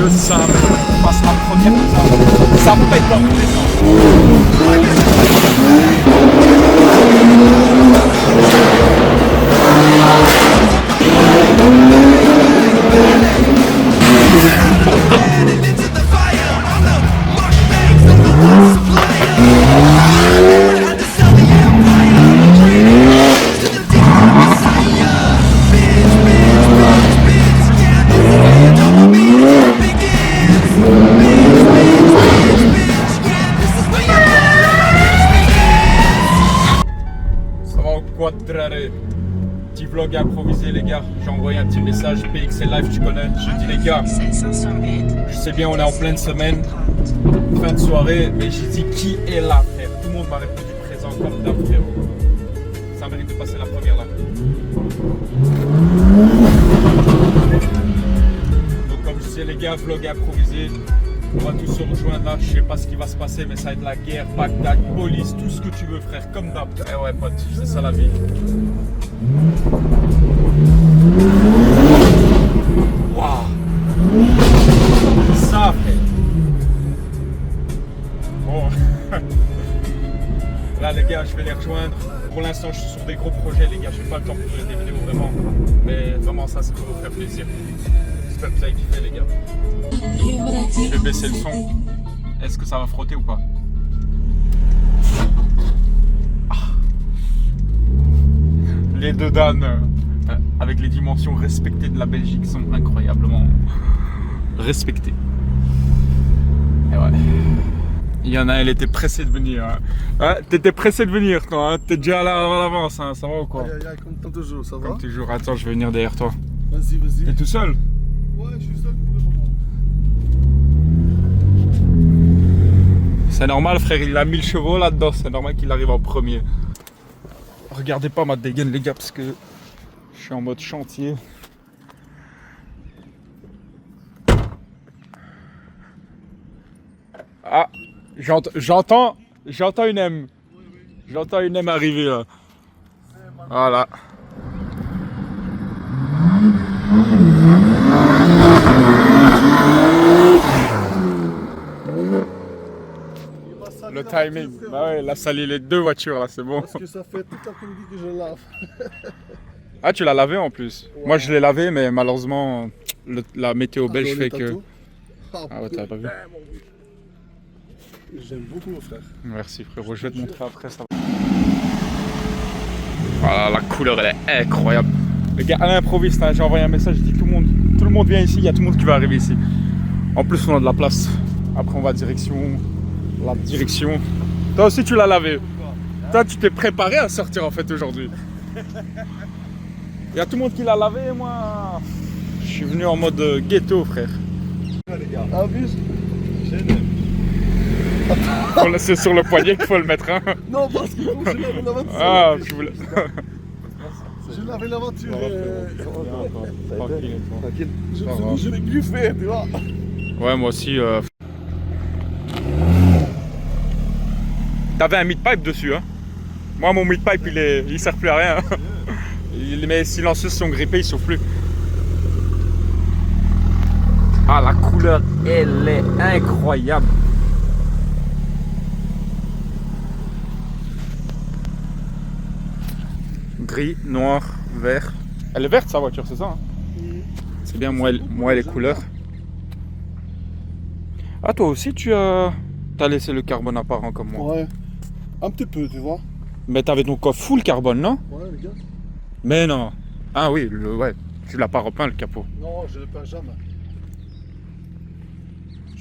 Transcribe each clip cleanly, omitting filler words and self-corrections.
Dieu saint, on passe la première comme ça pète dans tous les sens. Petit vlog improvisé les gars, j'ai envoyé un petit message, PXL Live tu connais, je dis les gars, je sais bien on est en pleine semaine, fin de soirée, mais j'ai dit qui est là frère, tout le monde m'a répondu présent comme d'hab frérot, ça mérite de passer la première là. Donc comme je disais les gars, vlog improvisé, on va tous se rejoindre là, je sais pas ce qui va se passer mais ça va être la guerre, Bagdad, police, tout ce que tu veux frère, comme d'hab. Eh ouais pote, c'est ça la vie. Waouh, ça frère. Bon, là les gars je vais les rejoindre. Pour l'instant je suis sur des gros projets les gars, je n'ai pas le temps pour faire des vidéos vraiment. Mais vraiment ça c'est pour vous faire plaisir. J'espère que vous avez kiffé les gars. Je vais baisser le son. Est-ce que ça va frotter ou pas? Les deux Dan avec les dimensions respectées de la Belgique sont incroyablement respectées. Et ouais. Il y en a, elle était pressée de venir. Hein. Ah, t'étais pressé de venir toi, hein. T'es déjà là à l'avance, hein. Ça va ou quoi? Comme toujours, ça va? Comme toujours, attends, je vais venir derrière toi. Vas-y, vas-y. T'es tout seul? Ouais, je suis seul pour le moment. C'est normal frère, il a 1000 chevaux là-dedans, c'est normal qu'il arrive en premier. Regardez pas ma dégaine les gars parce que je suis en mode chantier. Ah, j'entends une M. J'entends une M arriver là. Voilà. Le timing, bah ouais, là sali les deux voitures là, c'est bon. Parce que ça fait toute l'après-midi que je lave. Ah tu l'as lavé en plus. Ouais. Moi je l'ai lavé mais malheureusement la météo belge fait que... Ah ouais t'as pas vu. J'aime beaucoup frère. Merci frérot, je vais te montrer après ça. Voilà la couleur elle est incroyable. Les gars à l'improviste, hein, j'ai envoyé un message, j'ai dit tout le monde vient ici, il y a tout le monde qui va arriver ici. En plus on a de la place. Après on va direction... La direction. Toi aussi tu l'as lavé. Toi tu t'es préparé à sortir en fait aujourd'hui. Il y a tout le monde qui l'a lavé et moi je suis venu en mode ghetto frère. Abuse. C'est sur le poignet qu'il faut le mettre hein. Non parce que je lavais la voiture. Ah tu voulais. Je lavais la voiture. Tranquille. Je l'ai griffé tu vois. Ouais moi aussi. T'avais un mid-pipe dessus, hein. Moi, mon mid-pipe, il sert plus à rien. Mes silencieuses sont grippées, ils soufflent plus. Ah, la couleur, elle est incroyable. Gris, noir, vert. Elle est verte, sa voiture, c'est ça hein? C'est bien, moi, les couleurs. Ah, toi aussi, t'as laissé le carbone apparent comme moi. Ouais. Un petit peu, tu vois. Mais t'avais ton coffre full carbone, non? Ouais, les gars. Mais non. Ah oui, ouais. Tu l'as pas repeint le capot. Non, je ne le peins jamais.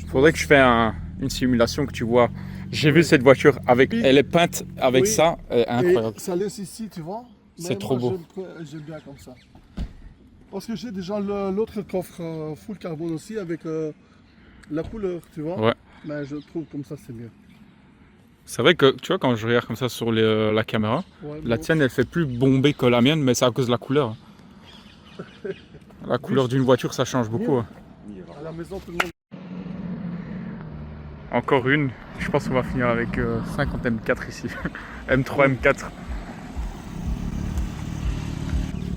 Faudrait que je fasse une simulation que tu vois. J'ai vu cette voiture avec. Elle est peinte avec ça. Elle est incroyable. Et ça laisse ici, tu vois. C'est trop beau. J'aime bien comme ça. Parce que j'ai déjà l'autre coffre full carbone aussi avec la couleur, tu vois. Ouais. Mais je trouve comme ça, c'est mieux. C'est vrai que, tu vois, quand je regarde comme ça sur la caméra, ouais, la tienne, elle fait plus bomber que la mienne, mais c'est à cause de la couleur. La couleur d'une voiture, ça change beaucoup. Hein. À la maison, tout le monde... Encore une. Je pense qu'on va finir avec 50 M4 ici. M3, M4.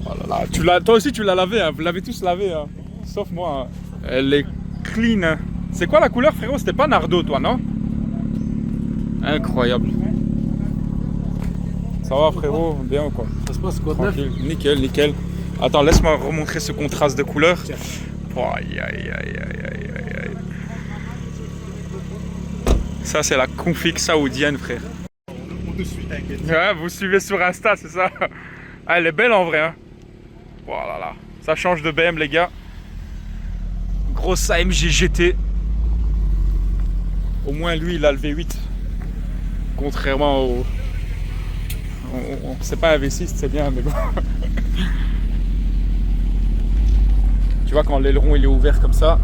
Oh là là. Toi aussi, tu l'as lavé. Hein. Vous l'avez tous lavé. Hein. Sauf moi. Hein. Elle est clean. C'est quoi la couleur, frérot? C'était pas Nardo, toi, non? Incroyable. Ça va, frérot? Bien ou quoi? Ça se passe quoi de neuf? Tranquille. Nickel, nickel. Attends, laisse-moi remontrer ce contraste de couleur. Oh, aïe, aïe, aïe, aïe, aïe, aïe, aïe. Ça, c'est la config saoudienne, frère. On te suit, t'inquiète. Ouais, vous suivez sur Insta, c'est ça? Ah, elle est belle en vrai, hein. Voilà, là. Ça change de BM, les gars. Grosse AMG GT. Au moins, lui, il a le V8. Contrairement au... C'est pas un V6, c'est bien, mais bon. Tu vois, quand l'aileron il est ouvert comme ça,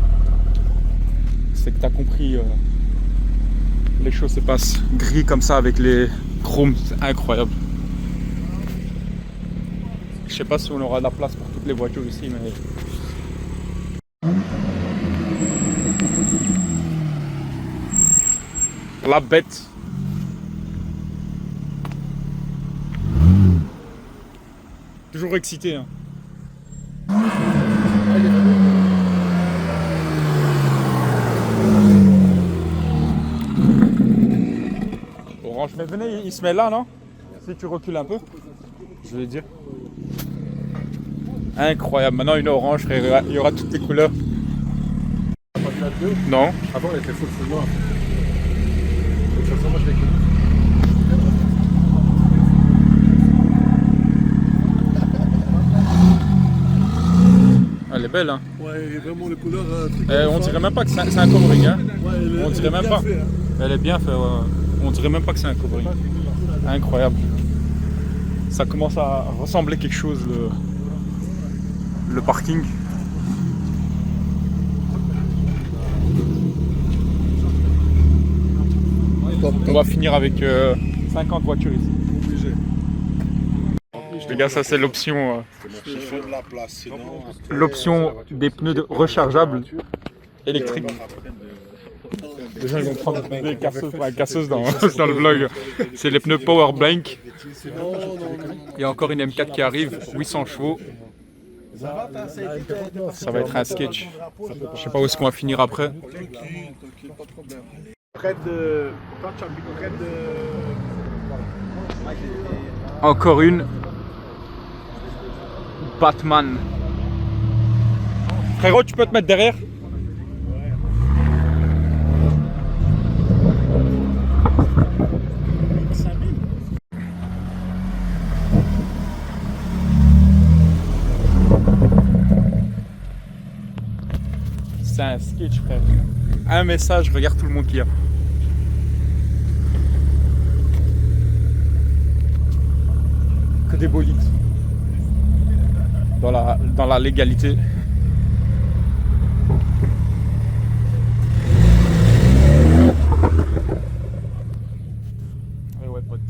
c'est que t'as compris. Les choses se passent gris comme ça avec les chromes, c'est incroyable. Je sais pas si on aura de la place pour toutes les voitures ici, mais... La bête. Toujours excité, hein. Orange, mais venez, il se met là, non? Si tu recules un peu, je vais dire. Incroyable, maintenant une orange, frère, il y aura toutes les couleurs. T'as pas vu la vidéo? Non? Avant, elle était full noire. De toute façon, moi, je l'ai connue. Elle est belle, hein. Ouais, vraiment les couleurs. On dirait même pas que c'est un covering, hein. Ouais, On dirait même pas. Fait, hein. Elle est bien faite, ouais. On dirait même pas que c'est un covering. Incroyable. Ça commence à ressembler quelque chose, le parking. On va finir avec 50 voitures ici. Obligé. Les gars, ça c'est l'option Il faut de la place, sinon. l'option des pneus rechargeables électriques. Les gens ils vont prendre des casseuses dans le vlog. C'est les pneus Power Blank. Il y a encore une M4 qui arrive, 800 chevaux. Ça va être un sketch. Je sais pas où est-ce qu'on va finir après. Près de. Quand tu habites près de. Encore une Batman. Frérot, tu peux te mettre derrière? C'est un sketch, frère. Un message, regarde tout le monde qu'il y a. Que des bolides. Dans la légalité. Ouais, pote.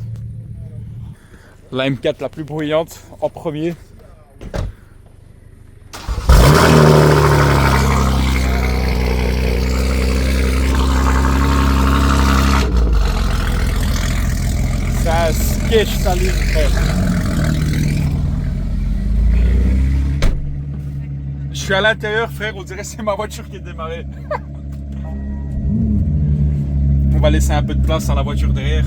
La M4 la plus bruyante en premier. C'est un sketch, salut, frère. Je suis à l'intérieur, frère, on dirait que c'est ma voiture qui est démarrée. On va laisser un peu de place à la voiture derrière,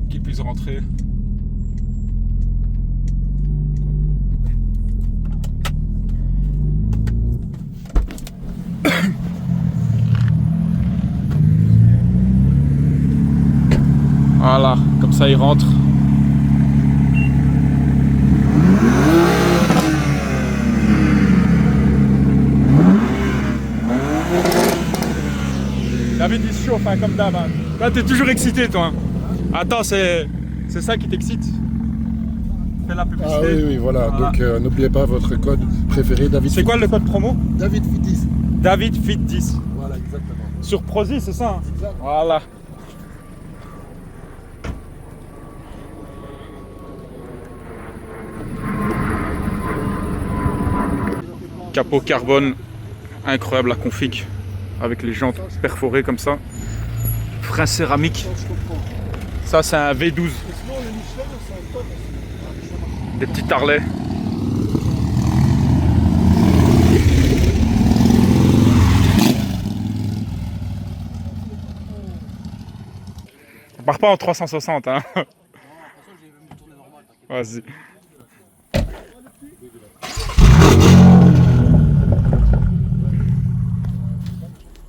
qu'il puisse rentrer. Voilà, comme ça il rentre. David il se chauffe hein, comme d'hab. Hein. Là t'es toujours excité toi. Hein. Attends, c'est ça qui t'excite? Fais la publicité. Ah oui, voilà. Donc n'oubliez pas votre code préféré, David. C'est quoi le code promo? David Fit 10. David Fit 10. Voilà, exactement. Sur Prozis, c'est ça? Hein? Exact. Voilà. Capot carbone, incroyable la config, avec les jantes perforées comme ça. Frein céramique, ça c'est un V12. Des petits Harley. Pars pas en 360, hein. Vas-y.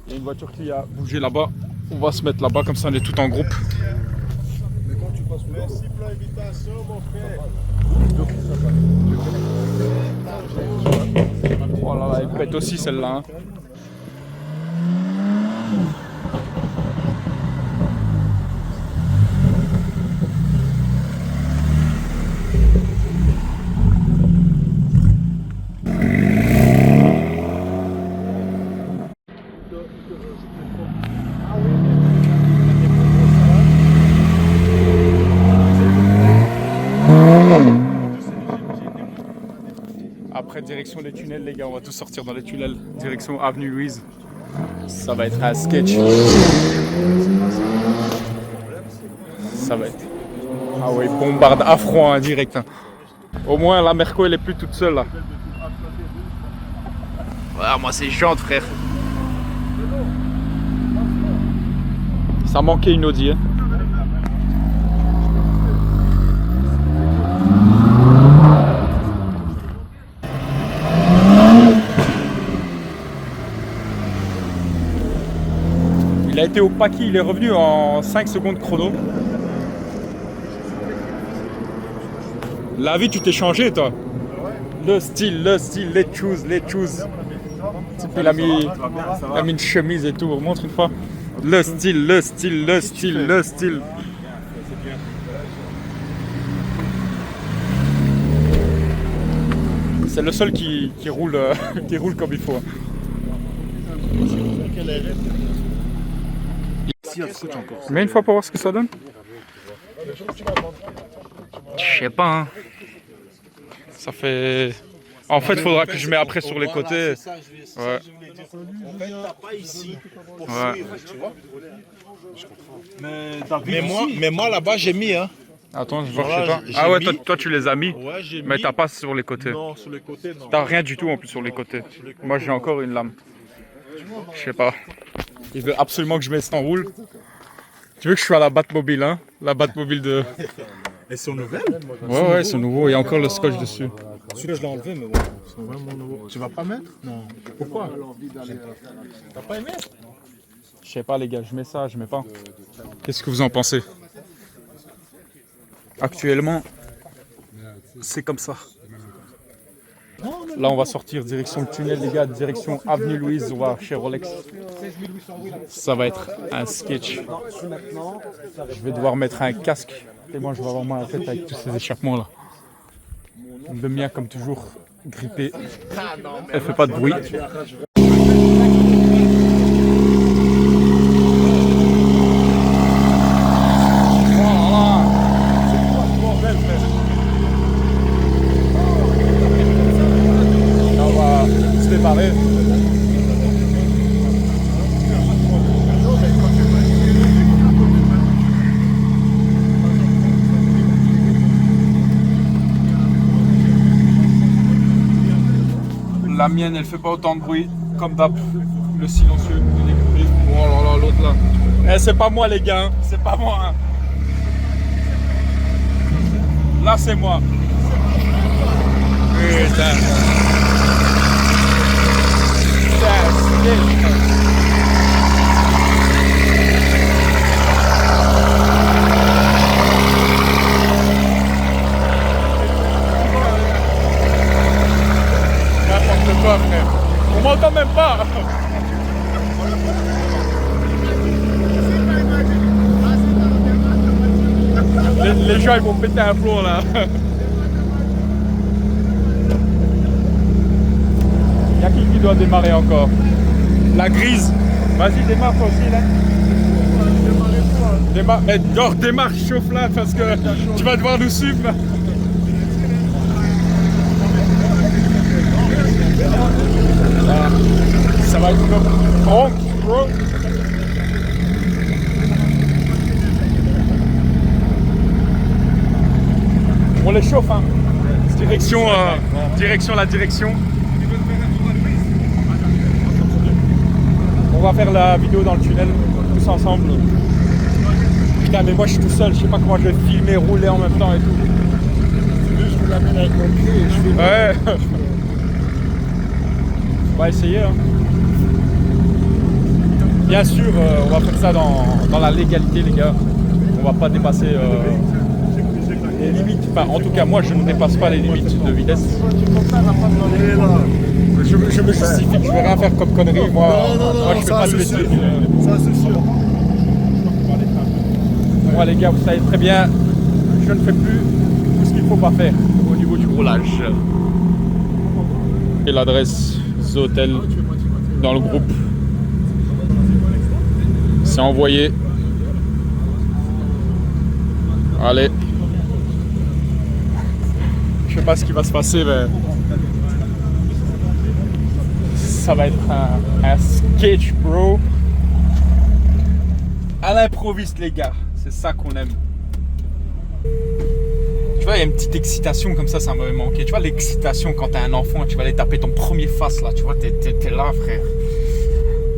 Il y a une voiture qui a bougé là-bas. On va se mettre là-bas, comme ça on est tout en groupe. Merci pour l'invitation, mon frère. Oh là là, elle pète aussi celle-là. Hein. Après, direction les tunnels, les gars, on va tous sortir dans les tunnels. Direction Avenue Louise. Ça va être un sketch. Ça va être. Ah oui, bombarde à froid, hein, direct. Hein. Au moins, la Merco, elle est plus toute seule là. Ah, moi, c'est chiant, frère. Ça manquait une Audi. Hein. Il a été au paquet, il est revenu en 5 secondes chrono. La vie, tu t'es changé, toi. Le style, les shoes. Il a mis une chemise et tout. Montre une fois. Le style. C'est le seul qui roule, qui roule comme il faut. Mais une fois pour voir ce que ça donne. Je sais pas. Hein. Ça fait. En fait, il faudra que je mette après sur les côtés. Ouais. Ouais. Mais moi là-bas j'ai mis hein. Attends, je vois Voilà, chez toi. Ah ouais, toi tu les as mis. Ouais, j'ai Mais mis. t'as pas sur les côtés. Non, sur les côtés non. T'as rien du tout en plus sur les côtés. Moi j'ai encore une lame. Je sais pas. Il veut absolument que je mette ça en roule. Tu veux que je sois à la Batmobile, hein? La Batmobile de. Elles sont nouvelles? Ouais, c'est nouveau. Il y a encore le scotch dessus. Celui-là je l'ai enlevé mais bon. Ils sont vraiment nouveaux. Tu vas pas mettre? Non. Pourquoi? T'as pas aimé? Je sais pas, les gars, je mets ça, je mets pas. Qu'est-ce que vous en pensez? Actuellement, c'est comme ça. Là, on va sortir direction le tunnel, les gars, direction Avenue Louise, on va chez Rolex. Ça va être un sketch. Je vais devoir mettre un casque et moi, je vais avoir mal à la tête avec tous ces échappements là. Le mien, comme toujours, grippé. Elle fait pas de bruit. La mienne, elle fait pas autant de bruit, comme d'hab. Le silencieux, le découpé. Oh là là, l'autre là. Eh, c'est pas moi les gars, hein. C'est pas moi. Hein. Là, c'est moi. Putain. N'importe quoi, frère. On m'entend même pas. Les gens ils vont péter un plomb là. Y'a qui doit démarrer encore? La grise. Vas-y, démarre toi aussi là. Démarre, mais genre démarre, chauffe là parce que tu vas devoir nous suivre là. Ça va être comme honk, bro. On les chauffe, hein. Direction la direction. On va faire la vidéo dans le tunnel, tous ensemble. Putain, mais moi je suis tout seul, je sais pas comment je vais filmer, rouler en même temps et tout. Juste, je vous l'amène avec mon pied et je fais. Ouais. On va essayer. Hein. Bien sûr, on va faire ça dans la légalité, les gars. On va pas dépasser les limites. Enfin, en tout cas, moi, je ne dépasse pas les limites de vitesse. Je me justifie, je vais rien faire comme connerie. Moi, moi je fais pas de bêtises. Ça, c'est sûr. Moi, les gars, vous savez très bien, je ne fais plus tout ce qu'il ne faut pas faire au niveau du roulage. Et l'adresse The Hotel dans le groupe. C'est envoyé. Allez. Je sais pas ce qui va se passer, mais ça va être un sketch, bro. À l'improviste, les gars. C'est ça qu'on aime. Tu vois, il y a une petite excitation comme ça m'avait manqué. Tu vois, l'excitation quand t'as un enfant, tu vas aller taper ton premier face là. Tu vois, t'es là, frère.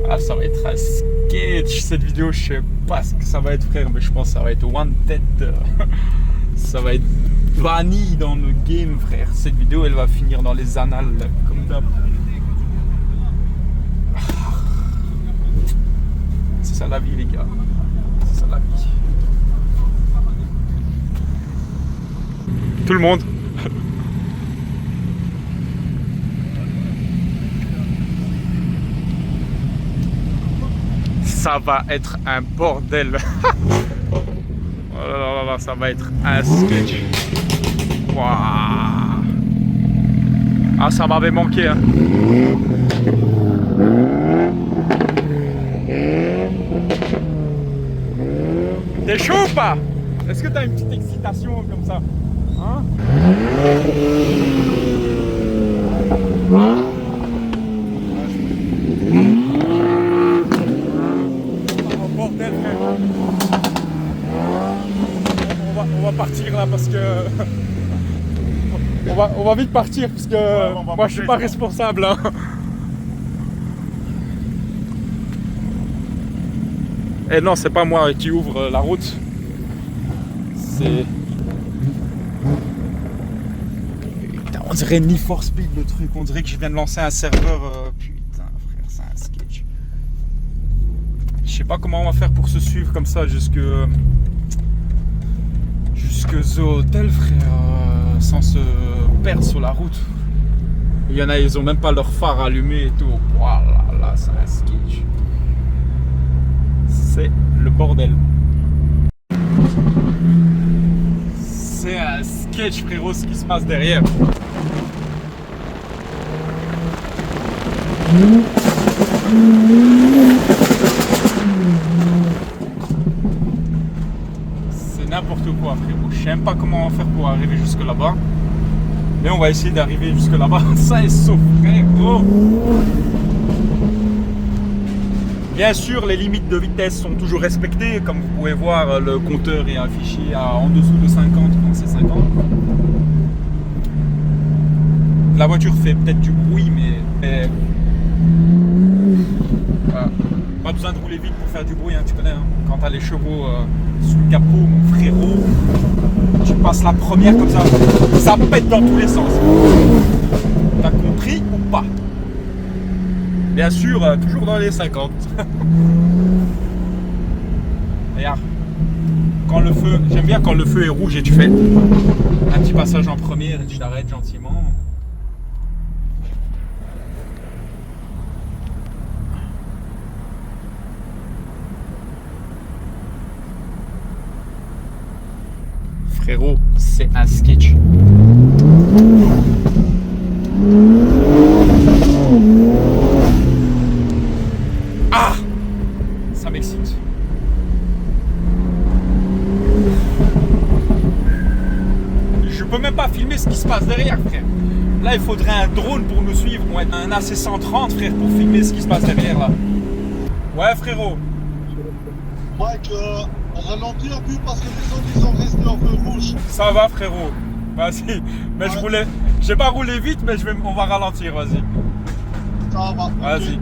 Ah, ça va être un sketch. Cette vidéo, je sais pas ce que ça va être, frère, mais je pense que ça va être one tête. Ça va être banni dans le game, frère. Cette vidéo, elle va finir dans les annales, comme d'hab. C'est ça la vie, les gars. C'est ça la vie. Tout le monde. Ça va être un bordel. Oh là là, ça va être un sketch. Waouh. Ah, ça m'avait manqué, hein. T'es chaud ou pas? Est-ce que t'as une petite excitation comme ça? Hein? Oh, bordel, frère. On va partir là parce que on va vite partir parce que moi je suis pas responsable, hein. Et non, c'est pas moi qui ouvre la route. C'est... Putain, on dirait Need for Speed le truc. On dirait que je viens de lancer un serveur. Putain, frère, c'est un sketch. Je sais pas comment on va faire pour se suivre comme ça jusque The Hotel, frère, sans se perdre sur la route. Il y en a, ils ont même pas leur phare allumé et tout. Voilà, là, c'est un sketch. C'est le bordel. C'est un sketch, frérot, ce qui se passe derrière. C'est n'importe quoi, frérot. Je sais même pas comment on va faire pour arriver jusque là-bas. Mais on va essayer d'arriver jusque là-bas. Ça est sauf, frérot. Bien sûr, les limites de vitesse sont toujours respectées. Comme vous pouvez voir, le compteur est affiché en dessous de 50 quand c'est 50. La voiture fait peut-être du bruit, mais voilà. Pas besoin de rouler vite pour faire du bruit, hein, tu connais. Hein. Quand t'as les chevaux sous le capot, mon frérot, tu passes la première comme ça pète dans tous les sens. T'as compris ou pas? Bien sûr, toujours dans les 50. Regarde, quand le feu, j'aime bien quand le feu est rouge et tu fais un petit passage en première et tu t'arrêtes gentiment. Frérot, c'est un sketch. Ah! Ça m'excite. Je peux même pas filmer ce qui se passe derrière, frère. Là, il faudrait un drone pour nous suivre, ou un AC-130, frère, pour filmer ce qui se passe derrière, là. Ouais, frérot. Mike, ralentis un peu parce que les autres ils sont restés en feu rouge. Ça va, frérot. Vas-y. Mais je roulais. J'ai pas roulé vite, mais on va ralentir, vas-y. Ça va. Vas-y.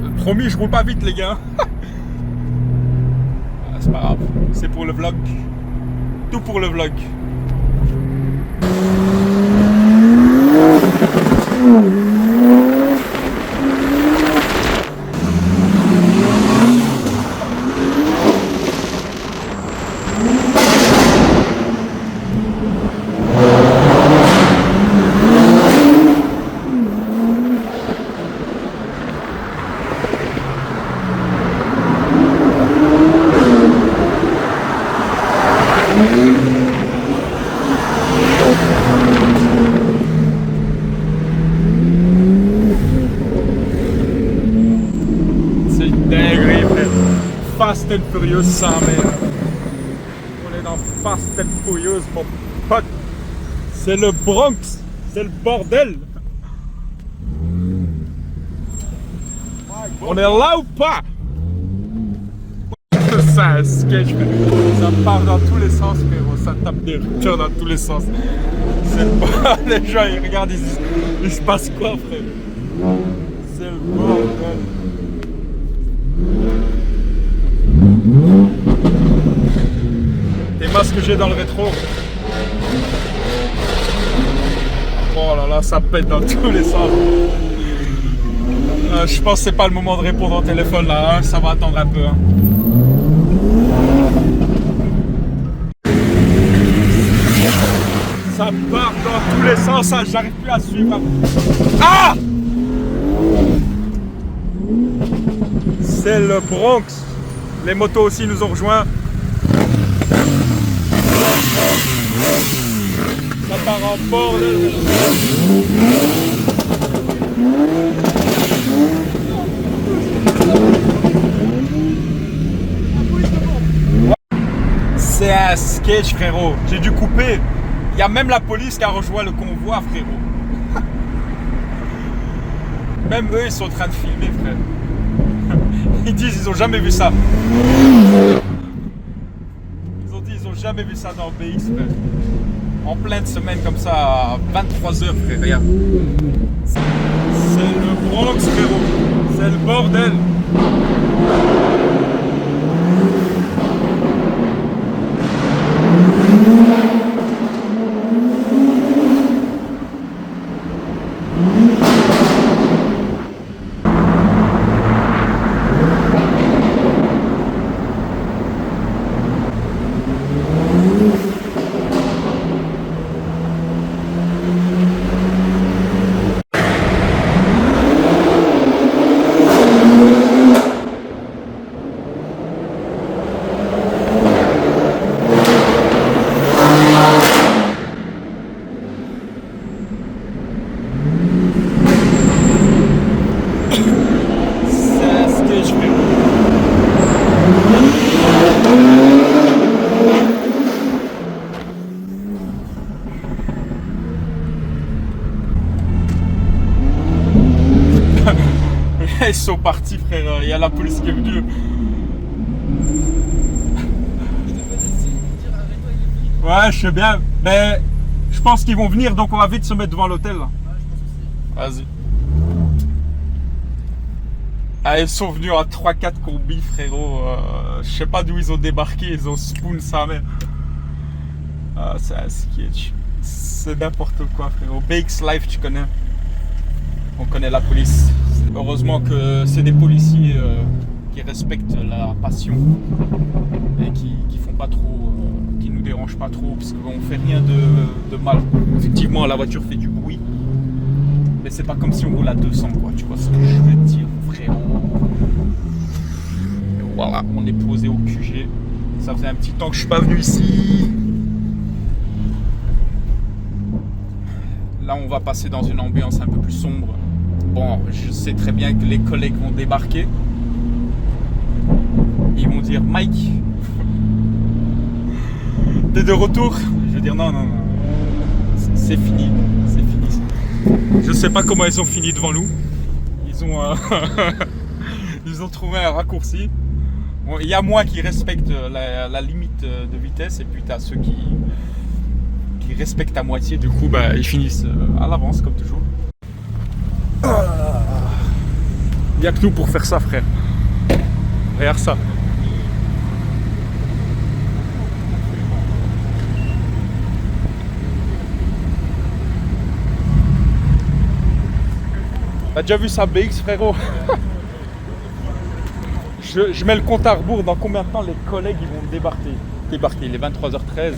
Le Promis, je roule pas vite les gars. Ah, c'est pas grave, c'est pour le vlog. Tout pour le vlog. C'est une dinguerie, frère. Fast and Furious, ça merde. On est dans Fast and Furious, mon pote. C'est le Bronx. C'est le bordel. On est là ou pas? C'est un sketch, frère. Ça part dans tous les sens, frérot. Ça tape des ruptures dans tous les sens. C'est le bordel. Les gens, ils regardent, ils disent, il se passe quoi, frère? C'est le bordel. Et moi, ce que j'ai dans le rétro. Oh là là, ça pète dans tous les sens. Je pense que c'est pas le moment de répondre au téléphone là, hein. Ça va attendre un peu. Hein. Ça part dans tous les sens, hein. J'arrive plus à suivre. Ah! C'est le Bronx. Les motos aussi nous ont rejoints. Ça part en bordel. C'est un sketch, frérot. J'ai dû couper. Il y a même la police qui a rejoint le convoi, frérot. Même eux, ils sont en train de filmer, frère. Ils disent ils ont jamais vu ça. Ils ont dit ils ont jamais vu ça dans le BX, frère. En pleine semaine comme ça, à 23h, frère, regarde. C'est le Bronx, frérot. C'est le bordel. Ils sont partis, frère. Il y a la police qui est venue. Ouais, je sais bien. Mais je pense qu'ils vont venir, donc on va vite se mettre devant l'hôtel. Vas-y. Ah, ils sont venus à 3-4 combis, frérot. Je sais pas d'où ils ont débarqué. Ils ont spoon sa mère. Ah, c'est un sketch. C'est n'importe quoi, frérot. BX Live, tu connais. On connaît la police. Heureusement que c'est des policiers qui respectent la passion et qui font pas trop, qui nous dérangent pas trop, parce qu'on fait rien de mal. Effectivement, la voiture fait du bruit, mais c'est pas comme si on roule à 200, quoi. Tu vois ce que je veux dire, frérot. Et voilà, on est posé au QG. Ça faisait un petit temps que je suis pas venu ici. Là, on va passer dans une ambiance un peu plus sombre. Bon, je sais très bien que les collègues vont débarquer. Ils vont dire Mike, t'es de retour? Je vais dire non, c'est fini, c'est fini. Je sais pas comment ils ont fini devant nous. Ils ont trouvé un raccourci. Bon, il y a moi qui respecte la limite de vitesse, et puis t'as ceux qui respectent à moitié. Du coup, bah, ils finissent à l'avance comme toujours. Il n'y a que nous pour faire ça, frère. Regarde ça. T'as déjà vu ça BX, frérot? je mets le compte à rebours. Dans combien de temps les collègues ils vont débarquer? Il est 23h13.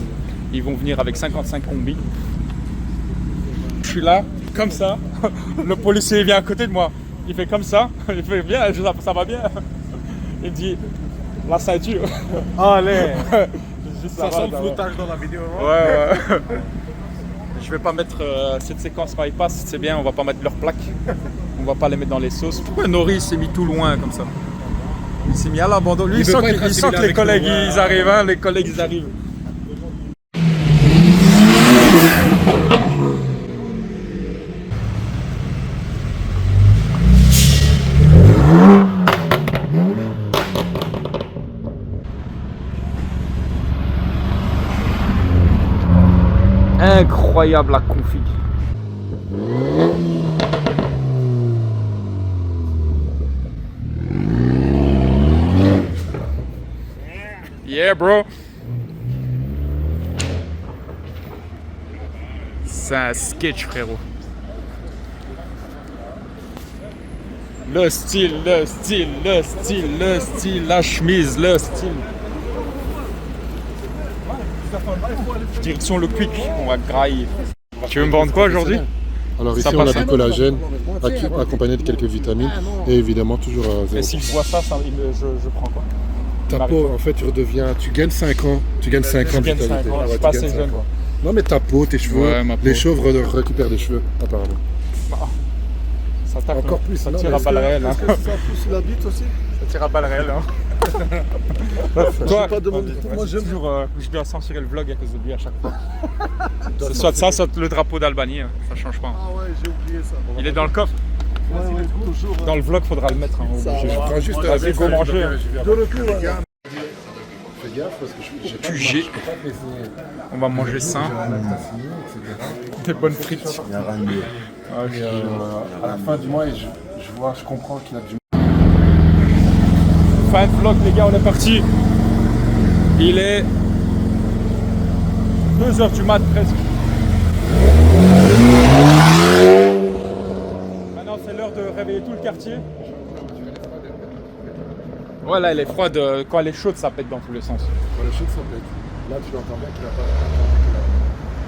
Ils vont venir avec 55 combis. Je suis là, comme ça. Le policier vient à côté de moi. Il fait comme ça. Il fait bien, ça va bien. Il me dit la ceinture. Allez. Ça Ça sent le floutage dans la vidéo. Hein. Ouais. Je vais pas mettre cette séquence quand ils passent, c'est bien, on va pas mettre leurs plaques. On va pas les mettre dans les sauces. Pourquoi Nori s'est mis tout loin comme ça? Il s'est mis à l'abandon. Lui, il sent que les collègues ils arrivent, hein, les collègues ils arrivent. Incroyable la config. Yeah bro. C'est un sketch frérot. Le style, la chemise, le style. Direction le Quick, on va grailler. Tu veux me vendre quoi aujourd'hui? Alors ici, Ça on a passe. du collagène accompagné de quelques vitamines et évidemment toujours à Et 0%. si je vois ça, je prends quoi? Ta peau, en fait, tu gagnes 5 ans. Tu gagnes 5 ans de Je gagne 5 vitalité. ans, je Ouais, suis tu pas gagnes assez 5 jeune ans. quoi. Non, mais ta peau, tes cheveux, Ouais, ma peau. les chauves récupèrent des cheveux, apparemment. Ça tape, Encore hein. plus, Ça non, tire mais à balles réelles. Hein. Est-ce que ça pousse la bite aussi? Ça tire à balles réelles. Hein. Toi, pas demandé. Moi, j'aime. Toujours, je dois censurer le vlog à cause de lui à chaque fois. C'est soit ça, soit le drapeau d'Albanie, hein. Ça change pas. Hein. Ah ouais, j'ai oublié ça. Il est dans le coffre. Ouais, toujours. Dans le vlog, faudra le mettre. Hein, Ça obligé. va. Prends juste Vas-y, go manger. De retour, ouais. Fais gaffe parce que j'ai pas de QG. marge, je peux pas te laisser On va manger sain. signer, etc. Des bonnes frites. Il y a rien de mieux. Et à la fin du mois, je comprends qu'il a du Fin de vlog, les gars, on est parti. Il est 2h du mat presque. Maintenant, c'est l'heure de réveiller tout le quartier. Ouais, là, elle est froide. Quand elle est chaude, ça pète dans tous les sens. Quand le chute, ça pète. Là, tu l'entends bien qu'il a pas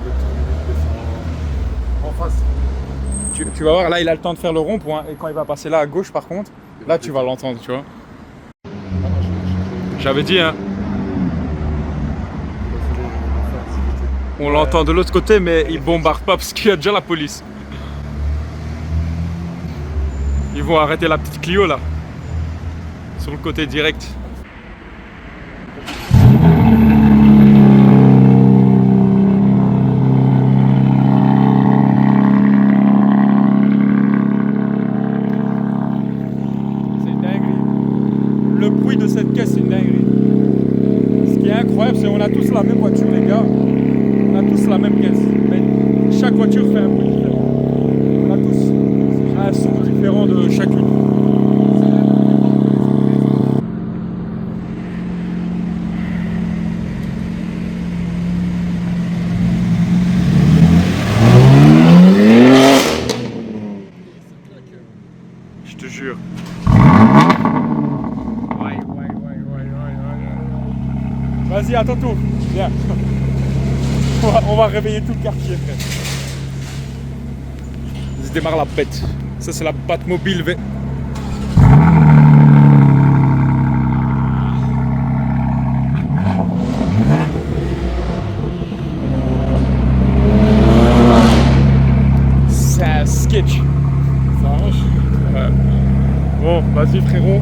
le temps en face. Tu vas voir, là, il a le temps de faire le rond-point. Et quand il va passer là à gauche, par contre, là, tu vas l'entendre, tu vois. J'avais dit, hein. On l'entend de l'autre côté, mais il bombarde pas parce qu'il y a déjà la police. Ils vont arrêter la petite Clio là, sur le côté direct. C'est une dinguerie. Le bruit de cette caisse, c'est une dinguerie. Ce qui est incroyable, c'est qu'on a tous la même voiture, les gars. On a tous la même caisse. Mais chaque voiture fait un bruit différent. On a tous un son différent de chacune. Je te jure. Vas-y, à ton tour. Viens. On va réveiller tout le quartier, frère. Il se démarre la bête. Ça, c'est la Batmobile V. C'est un sketch. Ça arrache. Bon, vas-y, frérot.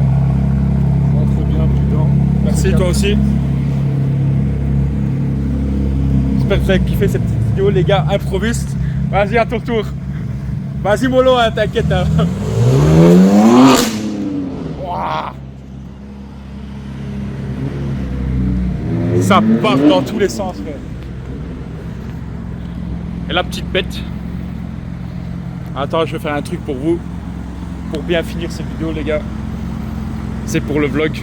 Rentre bien, prudent. Merci, toi aussi. J'espère que vous avez kiffé cette petite vidéo, les gars, improviste. Vas-y, à ton tour. Vas-y, mollo, hein, t'inquiète. Hein. Ouah. Ça part dans tous les sens, frère. Et la petite bête. Attends, je vais faire un truc pour vous. pour bien finir cette vidéo, les gars. C'est pour le vlog.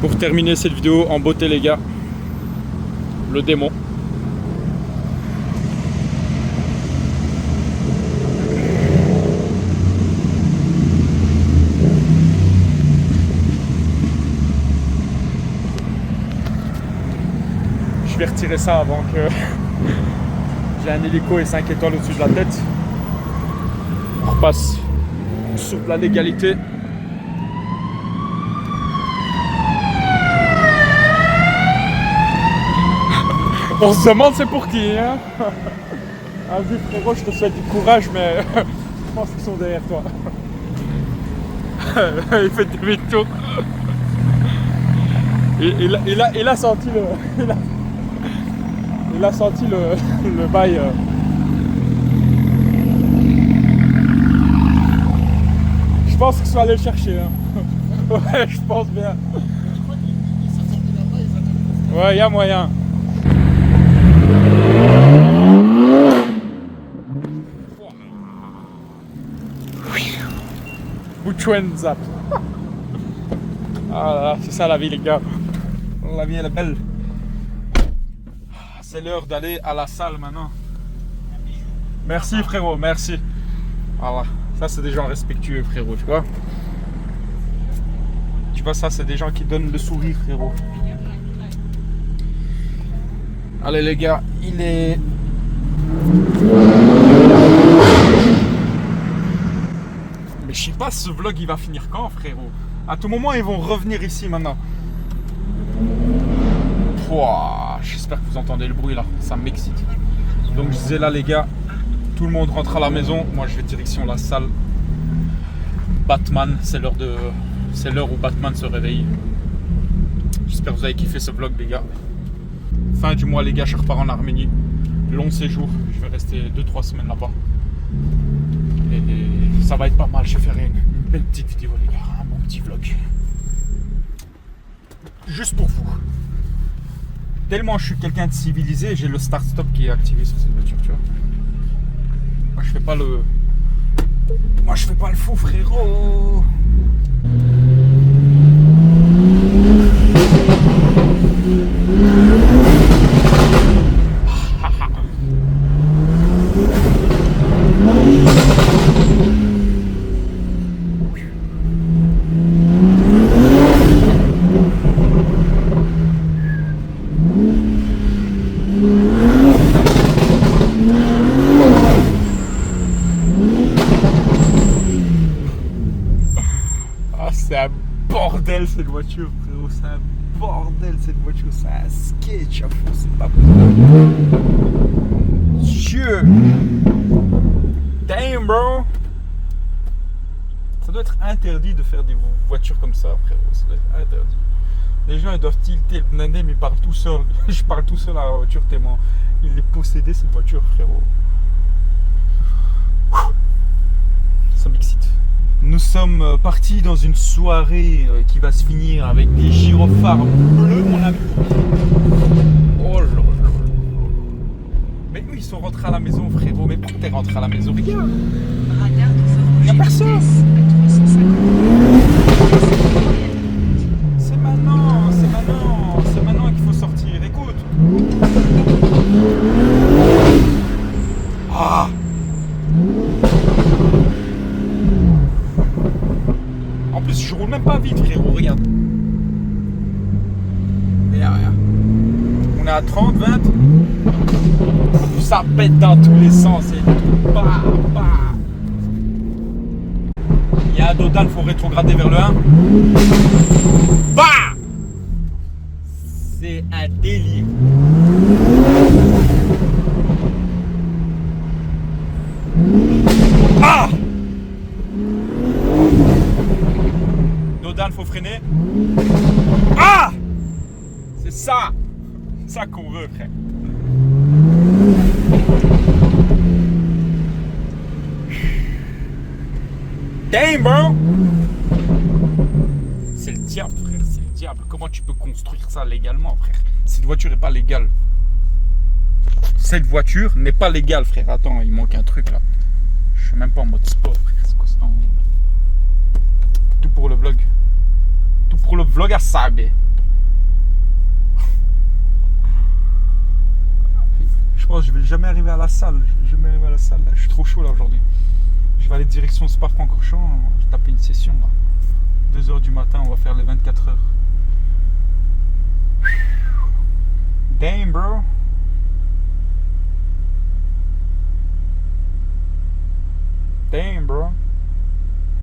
Pour terminer cette vidéo en beauté, les gars. Le démon. Je vais retirer ça avant que j'ai un hélico et 5 étoiles au-dessus de la tête. On repasse sur la légalité. On se demande c'est pour qui, hein. Vas-y frérot, je te souhaite du courage, mais je pense qu'ils sont derrière toi. Il fait demi-tour. Il a senti le... Il a senti le bail. Je pense qu'ils sont allés le chercher. Hein. Ouais, je pense bien. Ouais, il y a moyen. Bouchouenzap. Ah, c'est ça la vie, les gars. La vie, elle est belle. C'est l'heure d'aller à la salle maintenant. Merci frérot, merci. Voilà, ça c'est des gens respectueux frérot, tu vois. Tu vois, ça c'est des gens qui donnent le sourire frérot. Allez les gars, il est... Mais je sais pas ce vlog il va finir quand frérot. À tout moment ils vont revenir ici maintenant. J'espère que vous entendez le bruit là, ça m'excite. Donc je disais là les gars, tout le monde rentre à la maison. Moi je vais direction la salle. Batman, c'est l'heure où Batman se réveille. J'espère que vous avez kiffé ce vlog les gars. Fin du mois les gars, je repars en Arménie. Long séjour, je vais rester 2-3 semaines là-bas. Et ça va être pas mal, je vais faire une belle petite vidéo les gars, un bon petit vlog. Juste pour vous. Tellement je suis quelqu'un de civilisé, j'ai le start-stop qui est activé sur cette voiture, tu vois. Moi je fais pas le... Moi je fais pas le fou frérot. C'est un bordel cette voiture frérot, c'est un bordel cette voiture, c'est un sketch à fond, c'est pas possible. Dieu. Damn bro. Ça doit être interdit de faire des voitures comme ça frérot, ça doit être interdit. Les gens ils doivent tilter le blindé mais ils parlent tout seul. Je parle tout seul à la voiture tellement il est possédé cette voiture frérot. Ça m'excite. Nous sommes partis dans une soirée qui va se finir avec des gyrophares bleus, mon ami. Oh là là. Mais eux, ils sont rentrés à la maison, frérot. Mais pourquoi t'es rentré à la maison? Regarde. Y'a personne. C'est maintenant qu'il faut sortir. Écoute. Ah. En plus, je roule même pas vite, frérot, regarde. Regarde. On est à 30, 20. Ça pète dans tous les sens. Et tout. Bah, bah. Il y a un Dodan, il faut rétrograder vers le 1. Bah. C'est un délire. Ah. Dodan, faut freiner. Ah. C'est ça. C'est ça qu'on veut, frère. Damn, bro. C'est le diable, frère. C'est le diable. Comment tu peux construire ça légalement, frère? Cette voiture n'est pas légale. Cette voiture n'est pas légale, frère. Attends, il manque un truc là. Je suis même pas en mode sport, frère. C'est quoi ce temps? pour le vlog. Tout pour le vlog à Sabé. Je pense que je vais jamais arriver à la salle. Je suis trop chaud là aujourd'hui. Je vais aller direction Spa-Francorchamps. Je vais taper une session là. 2h du matin, on va faire les 24 heures. Damn bro.